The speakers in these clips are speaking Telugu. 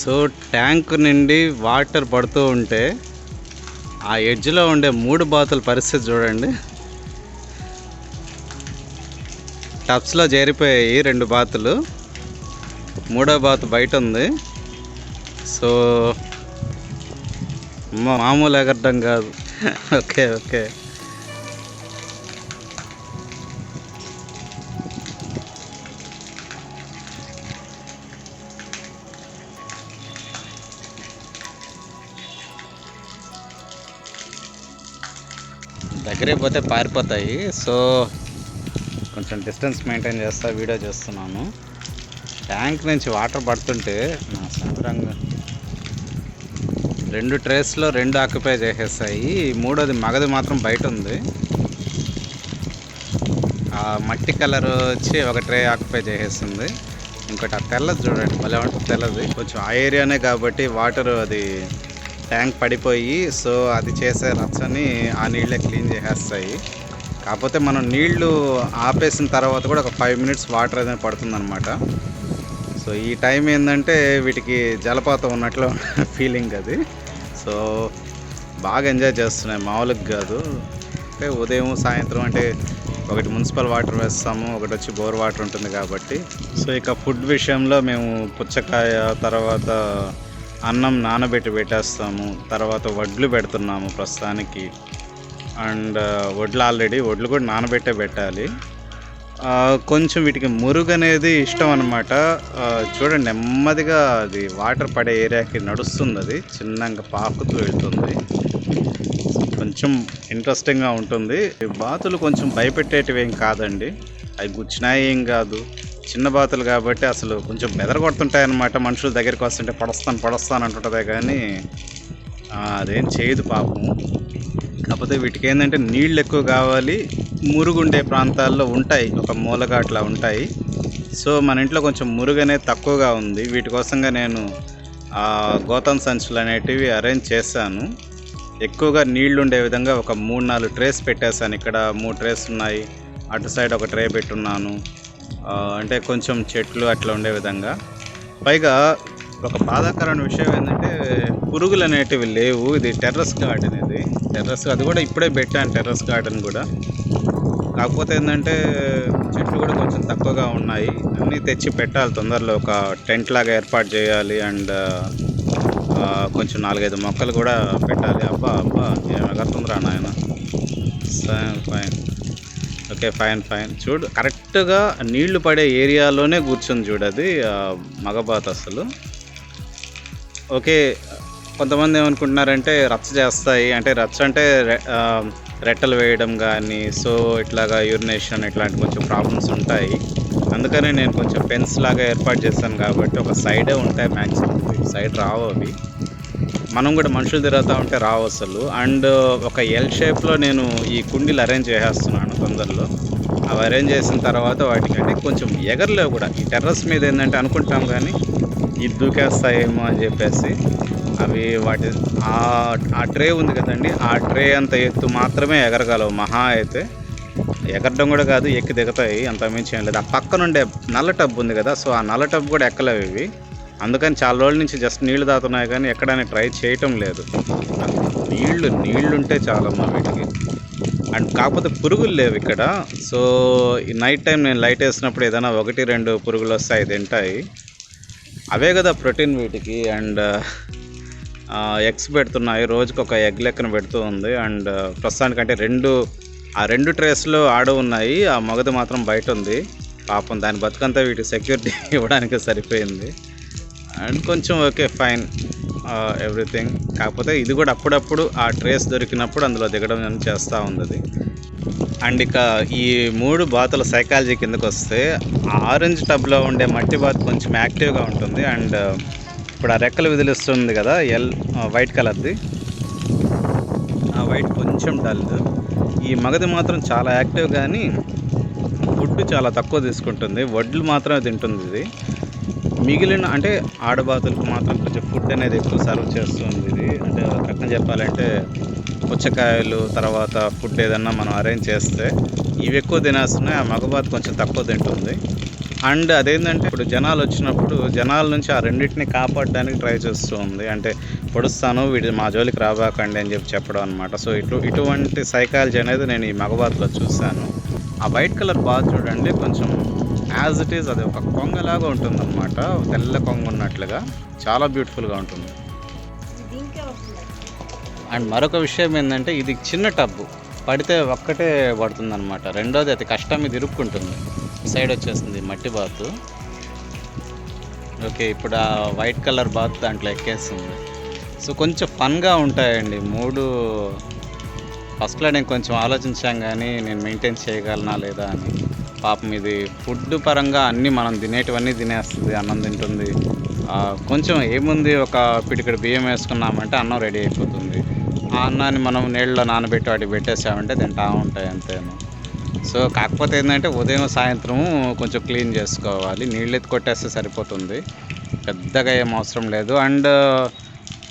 సో ట్యాంక్ నుండి వాటర్ పడుతూ ఉంటే ఆ ఎడ్జ్లో ఉండే 3 బాతుల పరిస్థితి చూడండి. టబ్స్లో చేరిపోయాయి 2 బాతులు, 3వ బాతు బయట ఉంది. సో మామూలు ఎగరడం కాదు. ఓకే ఓకే దగ్గరే పోతే పారిపోతాయి. సో కొంచెం డిస్టెన్స్ మెయింటైన్ చేస్తా వీడియో చేస్తున్నాను. ట్యాంక్ నుంచి వాటర్ పడుతుంటే నా సంబరంగా 2 ట్రేస్లో 2 ఆక్యుపై చేసేస్తాయి. 3వది మగది మాత్రం బయట ఉంది. ఆ మట్టి కలర్ వచ్చి ఒక ట్రే ఆక్యుపై చేసేస్తుంది. ఇంకోటి ఆ తెల్లది చూడండి, భలే ఉంటుంది తెల్లది. కొంచెం ఆ ఏరియానే కాబట్టి వాటర్ అది ట్యాంక్ పడిపోయి, సో అది చేసే రచ్చని ఆ నీళ్ళే క్లీన్ చేసేస్తాయి. కాకపోతే మనం నీళ్లు ఆపేసిన తర్వాత కూడా ఒక 5 మినిట్స్ వాటర్ అనేది పడుతుందన్నమాట. సో ఈ టైం ఏంటంటే వీటికి జలపాతం ఉన్నట్లు ఫీలింగ్ అది. సో బాగా ఎంజాయ్ చేస్తున్నాయి, మామూలుగా కాదు. అంటే ఉదయం సాయంత్రం అంటే ఒకటి మున్సిపల్ వాటర్ వేస్తాము, ఒకటి వచ్చి బోర్ వాటర్ ఉంటుంది కాబట్టి. సో ఇక ఫుడ్ విషయంలో మేము పుచ్చకాయ, తర్వాత అన్నం నానబెట్టి పెట్టేస్తాము, తర్వాత వడ్లు పెడుతున్నాము ప్రస్తుతానికి. అండ్ వడ్లు కూడా నానబెట్టే పెట్టాలి. కొంచెం వీటికి మురుగు అనేది ఇష్టం అనమాట. చూడండి నెమ్మదిగా అది వాటర్ పడే ఏరియాకి నడుస్తుంది, అది చిన్నగా పాకుతూ వెళ్తుంది. కొంచెం ఇంట్రెస్టింగ్గా ఉంటుంది. బాతులు కొంచెం భయపెట్టేటివి ఏం కాదండి, అవి గుచ్చినాయి ఏం కాదు, చిన్న బాతులు కాబట్టి అసలు కొంచెం బెదరగొడుతుంటాయి అన్నమాట. మనుషుల దగ్గరికి వస్తుంటే పడస్తాను అంటుంటుందే కానీ అదేం చేయదు పాపం. కాకపోతే వీటికి ఏంటంటే నీళ్ళు ఎక్కువ కావాలి, మురుగుండే ప్రాంతాల్లో ఉంటాయి, ఒక మూలగా అట్లా ఉంటాయి. సో మన ఇంట్లో కొంచెం మురుగు అనేది తక్కువగా ఉంది. వీటి కోసంగా నేను గోతం సంచులు అనేటివి అరేంజ్ చేశాను. ఎక్కువగా నీళ్లు ఉండే విధంగా ఒక 3-4 ట్రేస్ పెట్టేశాను. ఇక్కడ 3 ట్రేస్ ఉన్నాయి, అటు సైడ్ ఒక ట్రే పెట్టున్నాను. అంటే కొంచెం చెట్లు అట్లా ఉండే విధంగా. పైగా ఒక బాధాకరమైన విషయం ఏంటంటే పురుగులు అనేటివి లేవు. ఇది టెర్రస్ గార్డెన్, ఇది టెర్రస్, అది కూడా ఇప్పుడే పెట్టాను టెర్రస్ గార్డెన్ కూడా. కాకపోతే ఏంటంటే చెట్లు కూడా కొంచెం తక్కువగా ఉన్నాయి, అన్నీ తెచ్చి పెట్టాలి తొందరలో. ఒక టెంట్ లాగా ఏర్పాటు చేయాలి అండ్ కొంచెం 4-5 మొక్కలు కూడా పెట్టాలి. అబ్బా ఏమగతుందిరా నాయన. ఫైన్ ఓకే ఫైన్ చూడు, కరెక్ట్గా నీళ్లు పడే ఏరియాలోనే కూర్చొని చూడది మగబాత్ అసలు. ఓకే, కొంతమంది ఏమనుకుంటున్నారంటే రచ్చ చేస్తాయి అంటే, రచ్చ అంటే రెట్టలు వేయడం కానీ, సో ఇట్లాగా యూరినేషన్ ఇట్లాంటి కొంచెం ప్రాబ్లమ్స్ ఉంటాయి. అందుకని నేను కొంచెం పెన్స్ లాగా ఏర్పాటు చేశాను కాబట్టి ఒక సైడే ఉంటాయి మ్యాక్సిమం, సైడ్ రావు అవి. మనం కూడా మనుషులు తిరుగుతూ ఉంటే రావు అసలు. అండ్ ఒక ఎల్ షేప్లో నేను ఈ కుండీలు అరేంజ్ చేసేస్తున్నాను తొందరలో. అవి అరేంజ్ చేసిన తర్వాత వాటికి అంటే కొంచెం ఎగరలేవు కూడా. ఈ టెర్రస్ మీద ఏంటంటే అనుకుంటాం కానీ ఇది దూకేస్తాయేమో అని చెప్పేసి అవి వాటి ఆ ట్రే ఉంది కదండి, ఆ ట్రే అంత ఎత్తు మాత్రమే ఎగరగలవు. మహా అయితే ఎగరడం కూడా కాదు, ఎక్కి దిగుతాయి, అంత మించి ఏం లేదు. ఆ పక్కనుండే నల్ల టబ్ ఉంది కదా, సో ఆ నల్ల టబ్ కూడా ఎక్కలేవు ఇవి. అందుకని చాలా రోజుల నుంచి జస్ట్ నీళ్లు తాగుతున్నాయి కానీ ఎక్కడైనా ట్రై చేయటం లేదు. నీళ్లుంటే చాలమ్మా వీటికి. అండ్ కాకపోతే పురుగులు లేవు ఇక్కడ. సో ఈ నైట్ టైం నేను లైట్ వేసినప్పుడు ఏదైనా 1-2 పురుగులు వస్తాయి, తింటాయి. అవే కదా ప్రోటీన్ వీటికి. అండ్ ఎగ్స్ పెడుతున్నాయి, రోజుకి ఒక ఎగ్ లెక్కన పెడుతూ ఉంది. అండ్ ప్రస్తుతానికంటే 2 ట్రేస్లో ఆడ ఉన్నాయి, ఆ మగది మాత్రం బయట ఉంది. పాపం దాని బతుకంతా వీటికి సెక్యూరిటీ ఇవ్వడానికి సరిపోయింది. అండ్ కొంచెం ఓకే ఫైన్ ఎవ్రీథింగ్. కాకపోతే ఇది కూడా అప్పుడప్పుడు ఆ ట్రేస్ దొరికినప్పుడు అందులో దిగడం చేస్తూ ఉంది అది. అండ్ ఇక ఈ 3 బాతుల సైకాలజీ కిందకు వస్తే, ఆరెంజ్ టబ్లో ఉండే మట్టి బాత్ కొంచెం యాక్టివ్గా ఉంటుంది. అండ్ ఇప్పుడు ఆ రెక్కలు విదిలిస్తుంది కదా వైట్ కలర్ది, ఆ వైట్ కొంచెం డల్. ఈ మగది మాత్రం చాలా యాక్టివ్ కానీ ఫుడ్ చాలా తక్కువ తీసుకుంటుంది, వడ్లు మాత్రమే తింటుంది ఇది. మిగిలిన అంటే ఆడబాతులకు మాత్రం కొంచెం ఫుడ్ అనేది ఎక్కువ సర్వ్ చేస్తుంది ఇది. అంటే ఒక రకంగా చెప్పాలంటే పుచ్చకాయలు తర్వాత ఫుడ్ ఏదన్నా మనం అరేంజ్ చేస్తే ఇవి ఎక్కువ తినేస్తున్నాయి, ఆ మగబాత్ కొంచెం తక్కువ తింటుంది. అండ్ అదేంటంటే ఇప్పుడు జనాలు వచ్చినప్పుడు జనాల నుంచి ఆ రెండింటిని కాపాడడానికి ట్రై చేస్తూ ఉంది. అంటే పొడుస్తాను వీడి మా జోలికి రాబాకండి అని చెప్పడం అనమాట. సో ఇటువంటి సైకాలజీ అనేది నేను ఈ మగబాత్లో చూశాను. ఆ వైట్ కలర్ బాత్ చూడండి, కొంచెం యాజ్ ఇట్ ఈజ్ అది ఒక కొంగలాగా ఉంటుంది అనమాట, తెల్ల కొంగ ఉన్నట్లుగా చాలా బ్యూటిఫుల్గా ఉంటుంది. అండ్ మరొక విషయం ఏంటంటే ఇది చిన్న టబ్బు, పడితే ఒక్కటే పడుతుంది అనమాట. రెండోది అది కష్టం, ఇది ఇరుక్కుంటుంది. సైడ్ వచ్చేస్తుంది మట్టి బాత్. ఓకే, ఇప్పుడు ఆ వైట్ కలర్ బాత్ దాంట్లో ఎక్కేస్తుంది. సో కొంచెం ఫన్గా ఉంటాయండి మూడు. ఫస్ట్లో నేను కొంచెం ఆలోచించాం కానీ నేను మెయింటైన్ చేయగలనా లేదా అని. పాపం ఇది ఫుడ్ పరంగా అన్నీ మనం తినేటివన్నీ తినేస్తుంది, అన్నం తింటుంది. కొంచెం ఏముంది, ఒక పిడికడు బియ్యం వేసుకున్నామంటే అన్నం రెడీ అయిపోతుంది. ఆ అన్నాన్ని మనం నీళ్ళలో నానబెట్టి వాటికి పెట్టేసామంటే తింటా ఉంటాయి అంతేను. సో కాకపోతే ఏంటంటే ఉదయం సాయంత్రము కొంచెం క్లీన్ చేసుకోవాలి, నీళ్ళు ఎత్తి కొట్టేస్తే సరిపోతుంది, పెద్దగా ఏం అవసరం లేదు. అండ్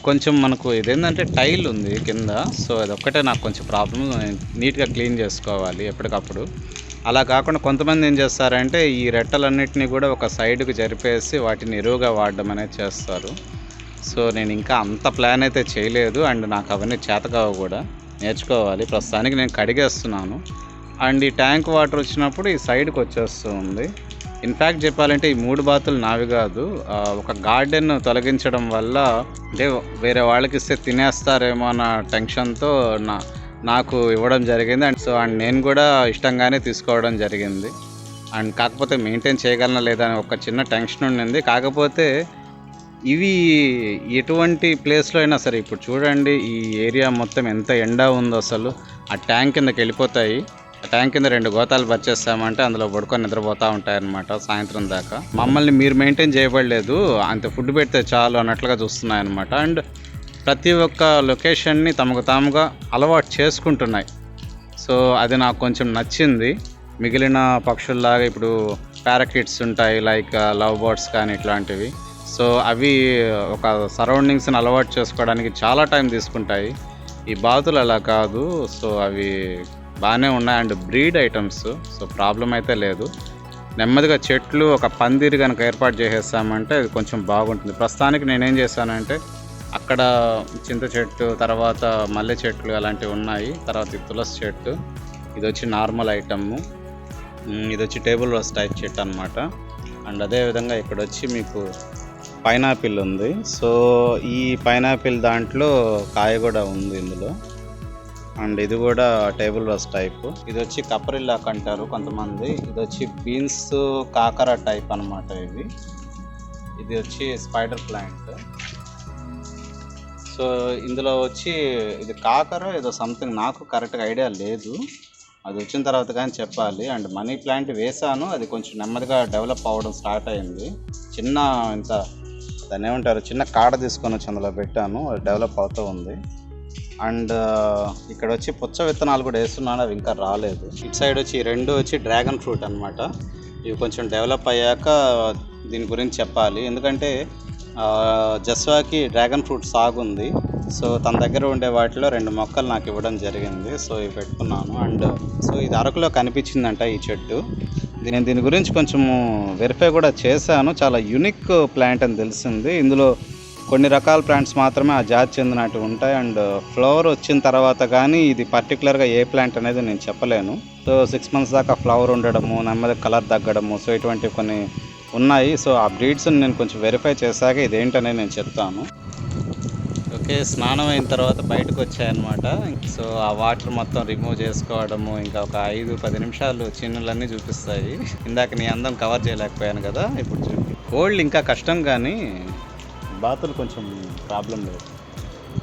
కొంచెం మనకు ఇదేంటంటే టైల్ ఉంది కింద, సో అదొక్కటే నాకు కొంచెం ప్రాబ్లం, నీట్గా క్లీన్ చేసుకోవాలి ఎప్పటికప్పుడు. అలా కాకుండా కొంతమంది ఏం చేస్తారంటే ఈ రెట్టలన్నిటినీ కూడా ఒక సైడ్కి జరిపేసి వాటిని ఎరువుగా వాడడం అనేది చేస్తారు. సో నేను ఇంకా అంత ప్లాన్ అయితే చేయలేదు, అండ్ నాకు అవన్నీ చేతకావు కూడా, నేర్చుకోవాలి. ప్రస్తుతానికి నేను కడిగేస్తున్నాను. అండ్ ఈ ట్యాంక్ వాటర్ వచ్చినప్పుడు ఈ సైడ్కి వచ్చేస్తూ ఉంది. ఇన్ఫ్యాక్ట్ చెప్పాలంటే ఈ 3 బాతులు నావి కాదు, ఒక గార్డెన్ తొలగించడం వల్ల అంటే వేరే వాళ్ళకి ఇస్తే తినేస్తారేమో అన్న టెన్షన్తో నాకు ఇవ్వడం జరిగింది. అండ్ సో అండ్ నేను కూడా ఇష్టంగానే తీసుకోవడం జరిగింది. అండ్ కాకపోతే మెయింటైన్ చేయగలనా లేదా అని ఒక చిన్న టెన్షన్ ఉండింది. కాకపోతే ఇవి ఎటువంటి ప్లేస్లో అయినా సరే, ఇప్పుడు చూడండి ఈ ఏరియా మొత్తం ఎంత ఎండ ఉందో అసలు, ఆ ట్యాంక్ కిందకి వెళ్ళిపోతాయి. ఆ ట్యాంక్ కింద 2 గోతాలు పర్చేస్తామంటే అందులో పడుకొని నిద్రపోతూ ఉంటాయన్నమాట సాయంత్రం దాకా. మమ్మల్ని మీరు మెయింటైన్ చేయబడలేదు, అంత ఫుడ్ పెడితే చాలు అన్నట్లుగా చూస్తున్నాయన్నమాట. అండ్ ప్రతి ఒక్క లొకేషన్ని తమకు తాముగా అలవాటు చేసుకుంటున్నాయి. సో అది నాకు కొంచెం నచ్చింది. మిగిలిన పక్షుల్లాగా ఇప్పుడు ప్యారాకిట్స్ ఉంటాయి, లైక్ లవ్ బర్డ్స్ కానీ ఇట్లాంటివి. సో అవి ఒక సరౌండింగ్స్ని అలవాటు చేసుకోవడానికి చాలా టైం తీసుకుంటాయి. ఈ బాతులు అలా కాదు, సో అవి బాగానే ఉన్నాయి. And breed items, so problem అయితే లేదు. నెమ్మదిగా చెట్లు ఒక పందిరి కనుక ఏర్పాటు చేసేస్తామంటే అది కొంచెం బాగుంటుంది. ప్రస్తుతానికి నేనేం చేశానంటే అక్కడ చింత చెట్టు, తర్వాత మల్లె చెట్లు అలాంటివి ఉన్నాయి, తర్వాత ఈ తులసి చెట్టు, ఇది వచ్చి నార్మల్ ఐటమ్, ఇది వచ్చి టేబుల్ రోజ్ టైప్ చెట్టు అనమాట. అండ్ అదేవిధంగా ఇక్కడ వచ్చి మీకు పైనాపిల్ ఉంది. సో ఈ పైనాపిల్ దాంట్లో కాయ కూడా ఉంది ఇందులో. అండ్ ఇది కూడా టేబుల్ రోజ్ టైప్. ఇది వచ్చి కపరిల్లాక్ అంటారు కొంతమంది. ఇది వచ్చి బీన్స్ కాకర టైప్ అనమాట. ఇది వచ్చి స్పైడర్ ప్లాంట్. సో ఇందులో వచ్చి ఇది కాకర ఏదో సంథింగ్, నాకు కరెక్ట్గా ఐడియా లేదు, అది వచ్చిన తర్వాత కానీ చెప్పాలి. అండ్ మనీ ప్లాంట్ వేసాను, అది కొంచెం నెమ్మదిగా డెవలప్ అవ్వడం స్టార్ట్ అయింది. చిన్న ఇంత దాన్ని ఏమంటారు, చిన్న కాడ తీసుకొని వచ్చి అందులో పెట్టాను, అది డెవలప్ అవుతూ ఉంది. అండ్ ఇక్కడ వచ్చి పుచ్చ విత్తనాలు కూడా వేస్తున్నాను, అవి ఇంకా రాలేదు. ఇటు సైడ్ వచ్చి 2 వచ్చి డ్రాగన్ ఫ్రూట్ అనమాట. ఇవి కొంచెం డెవలప్ అయ్యాక దీని గురించి చెప్పాలి. ఎందుకంటే జస్వాకి డ్రాగన్ ఫ్రూట్ సాగు ఉంది. సో తన దగ్గర ఉండే వాటిలో 2 మొక్కలు నాకు ఇవ్వడం జరిగింది. సో ఇవి పెట్టుకున్నాను. అండ్ సో ఇది అరకులో కనిపించిందంట ఈ చెట్టు. నేను దీని గురించి కొంచెము వెరిఫై కూడా చేశాను. చాలా యూనిక్ ప్లాంట్ అని తెలిసింది. ఇందులో కొన్ని రకాల ప్లాంట్స్ మాత్రమే ఆ జాతి చెందినట్టు ఉంటాయి. అండ్ ఫ్లవర్ వచ్చిన తర్వాత కానీ ఇది పర్టికులర్గా ఏ ప్లాంట్ అనేది నేను చెప్పలేను. సో 6 months దాకా ఫ్లవర్ ఉండడము, నెమ్మది కలర్ తగ్గడము, సో ఇటువంటి కొన్ని ఉన్నాయి. సో ఆ బ్రీడ్స్ని నేను కొంచెం వెరిఫై చేశాక ఇదేంటనేది నేను చెప్తాను. ఓకే, స్నానం అయిన తర్వాత బయటకు వచ్చాయన్నమాట. సో ఆ వాటర్ మొత్తం రిమూవ్ చేసుకోవడము, ఇంకా ఒక 5-10 నిమిషాలు చిన్నులన్నీ చూపిస్తాయి. ఇందాక నీ అందం కవర్ చేయలేకపోయాను కదా, ఇప్పుడు చూపి. కోల్డ్ ఇంకా కష్టం కానీ బాతులు కొంచెం ప్రాబ్లం లేదు.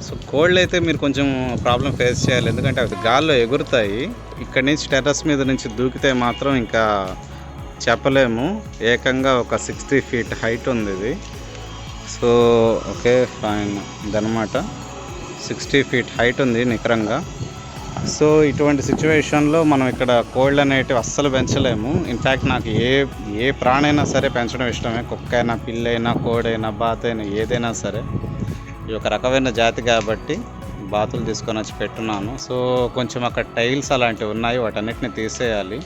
సో కోల్డ్ అయితే మీరు కొంచెం ప్రాబ్లం ఫేస్ చేయాలి, ఎందుకంటే అవి గాల్లో ఎగురుతాయి. ఇక్కడి నుంచి టెర్రస్ మీద నుంచి దూకితే మాత్రం ఇంకా చెప్పలేము. ఏకంగా ఒక 60 feet హైట్ ఉంది ఇది. సో ఓకే ఫైన్, ఇదనమాట 60 feet హైట్ ఉంది నికరంగా. సో ఇటువంటి సిచ్యువేషన్లో మనం ఇక్కడ కోల్డ్ అనేటివి అస్సలు పెంచలేము. ఇన్ఫ్యాక్ట్ నాకు ఏ ప్రాణైనా సరే పెంచడం ఇష్టమే. కుక్కైనా, పిల్లైనా, కోడైనా, బాతైనా, ఏదైనా సరే. ఇది ఒక రకమైన జాతి కాబట్టి బాతులు తీసుకొని వచ్చి పెట్టున్నాను. సో కొంచెం అక్కడ టైల్స్ అలాంటివి ఉన్నాయి, వాటన్నిటిని తీసేయాలి.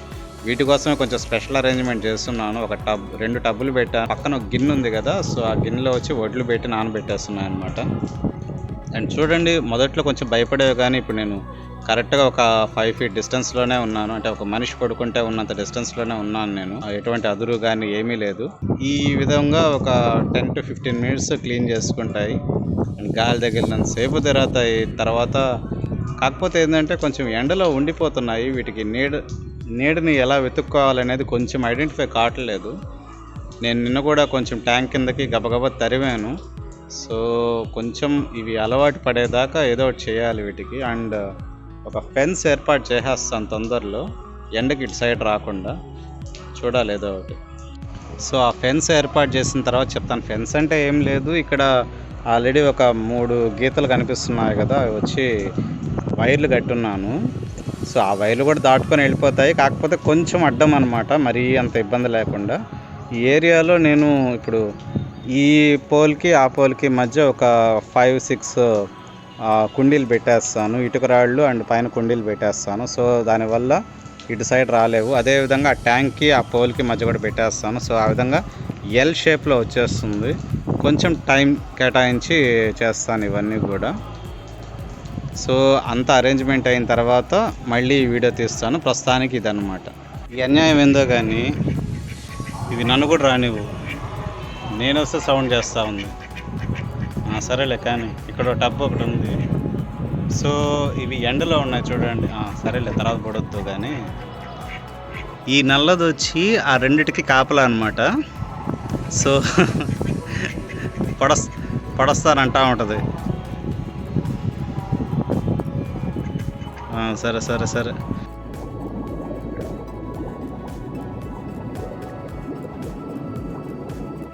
వీటి కోసమే కొంచెం స్పెషల్ అరేంజ్మెంట్ చేస్తున్నాను. ఒక టబ్ 2 టబ్బులు పెట్టా, పక్కన ఒక గిన్నె ఉంది కదా, సో ఆ గిన్నెలో వచ్చి వడ్లు పెట్టి నానబెట్టేస్తున్నాను అనమాట. అండ్ చూడండి, మొదట్లో కొంచెం భయపడేవి కానీ ఇప్పుడు నేను కరెక్ట్గా ఒక 5 feet డిస్టెన్స్లోనే ఉన్నాను. అంటే ఒక మనిషి పడుకుంటే ఉన్నంత డిస్టెన్స్లోనే ఉన్నాను నేను. ఎటువంటి అదురు కానీ ఏమీ లేదు. ఈ విధంగా ఒక 10 to 15 minutes క్లీన్ చేసుకుంటాయి. గాలి తగిలినంత సేపు తిరుగుతాయి. తర్వాత కాకపోతే ఏంటంటే కొంచెం ఎండలో ఉండిపోతున్నాయి. వీటికి నీడని ఎలా వెతుక్కోవాలనేది కొంచెం ఐడెంటిఫై కావట్లేదు. నేను నిన్న కూడా కొంచెం ట్యాంక్ కిందకి గబగబా తరివాను. సో కొంచెం ఇవి అలవాటు పడేదాకా ఏదో ఒకటి చేయాలి వీటికి. అండ్ ఒక ఫెన్స్ ఏర్పాటు చేసేస్తాను తొందరలో, ఎండకి ఇటు సైడ్ రాకుండా చూడాలి ఏదో ఒకటి. సో ఆ ఫెన్స్ ఏర్పాటు చేసిన తర్వాత చెప్తాను. ఫెన్స్ అంటే ఏం లేదు, ఇక్కడ ఆల్రెడీ ఒక 3 గీతలు కనిపిస్తున్నాయి కదా, అవి వచ్చి వైర్లు కట్టున్నాను. సో ఆ వైర్లు కూడా దాటుకొని వెళ్ళిపోతాయి. కాకపోతే కొంచెం అడ్డం అనమాట, మరీ అంత ఇబ్బంది లేకుండా. ఈ ఏరియాలో నేను ఇప్పుడు ఈ పోల్కి ఆ పోల్కి మధ్య ఒక 5-6 కుండీలు పెట్టేస్తాను, ఇటుక రాళ్ళు అండ్ పైన కుండీలు పెట్టేస్తాను. సో దానివల్ల ఇటు సైడ్ రాలేవు. అదేవిధంగా ఆ ట్యాంక్కి ఆ పోల్కి మధ్య కూడా పెట్టేస్తాను. సో ఆ విధంగా ఎల్ షేప్లో వచ్చేస్తుంది. కొంచెం టైం కేటాయించి చేస్తాను ఇవన్నీ కూడా. సో అంత అరేంజ్మెంట్ అయిన తర్వాత మళ్ళీ వీడియో తీస్తాను. ప్రస్తుతానికి ఇదన్నమాట. ఈ అన్యాయం ఏందో కానీ ఇవి నన్ను కూడా రానివ్వు. నేను వస్తే సౌండ్ చేస్తూ ఉంది. సరేలే, కానీ ఇక్కడ టబ్ ఒకటి ఉంది. సో ఇవి ఎండలో ఉన్నాయి చూడండి. సరేలే, తర్వాత పడొద్దు. కానీ ఈ నల్లది వచ్చి ఆ రెండిటికి కాపలా అనమాట. సో పడస్తానంటా ఉంటుంది. సరే సరే సరే,